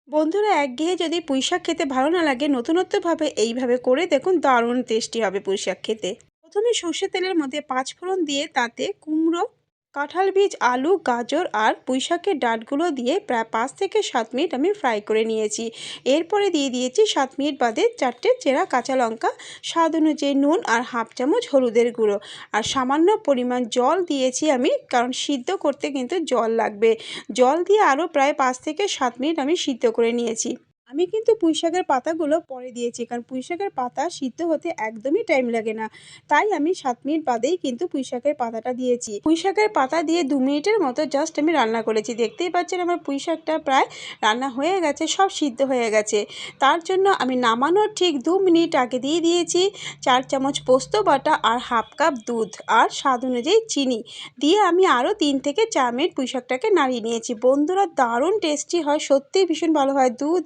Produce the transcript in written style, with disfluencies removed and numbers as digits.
বন্ধুরা, একঘেয়ে যদি পুঁইশাক খেতে ভালো না লাগে, নতুনত্বভাবে এইভাবে করে দেখুন, দারুণ টেস্টি হবে পুঁইশাক খেতে। প্রথমে সর্ষের তেলের মধ্যে 5 ফোড়ন দিয়ে তাতে কুমড়ো, কাঁঠাল বীজ, আলু, গাজর আর পুঁইশাকের ডাঁটগুলো দিয়ে প্রায় 5 থেকে 7 মিনিট আমি ফ্রাই করে নিয়েছি। এরপরে দিয়ে দিয়েছি 7 মিনিট বাদে 4টে চেরা কাঁচা লঙ্কা, স্বাদ অনুযায়ী নুন আর হাফ চামচ হলুদের গুঁড়ো আর সামান্য পরিমাণ জল দিয়েছি আমি, কারণ সিদ্ধ করতে কিন্তু জল লাগবে। জল দিয়ে আরও প্রায় 5 থেকে 7 মিনিট আমি সিদ্ধ করে নিয়েছি। আমি কিন্তু পুঁইশাকের পাতাগুলো পরে দিয়েছি, কারণ পুঁইশাকের পাতা সিদ্ধ হতে একদমই টাইম লাগে না। তাই আমি 7 মিনিট বাদেই কিন্তু পুঁইশাকের পাতাটা দিয়েছি। পুঁইশাকের পাতা দিয়ে 2 মিনিটের মতো জাস্ট আমি রান্না করেছি। দেখতেই পাচ্ছেন আমার পুঁইশাকটা প্রায় রান্না হয়ে গেছে, সব সিদ্ধ হয়ে গেছে। তার জন্য আমি নামানোর ঠিক 2 মিনিট আগে দিয়ে দিয়েছি 4 চামচ পোস্ত বাটা আর হাফ কাপ দুধ আর স্বাদ অনুযায়ী চিনি দিয়ে আমি আরও 3 থেকে 4 মিনিট পুঁইশাকটাকে নাড়িয়ে নিয়েছি। বন্ধুরা, দারুণ টেস্টি হয়, সত্যিই ভীষণ ভালো হয়। দুধ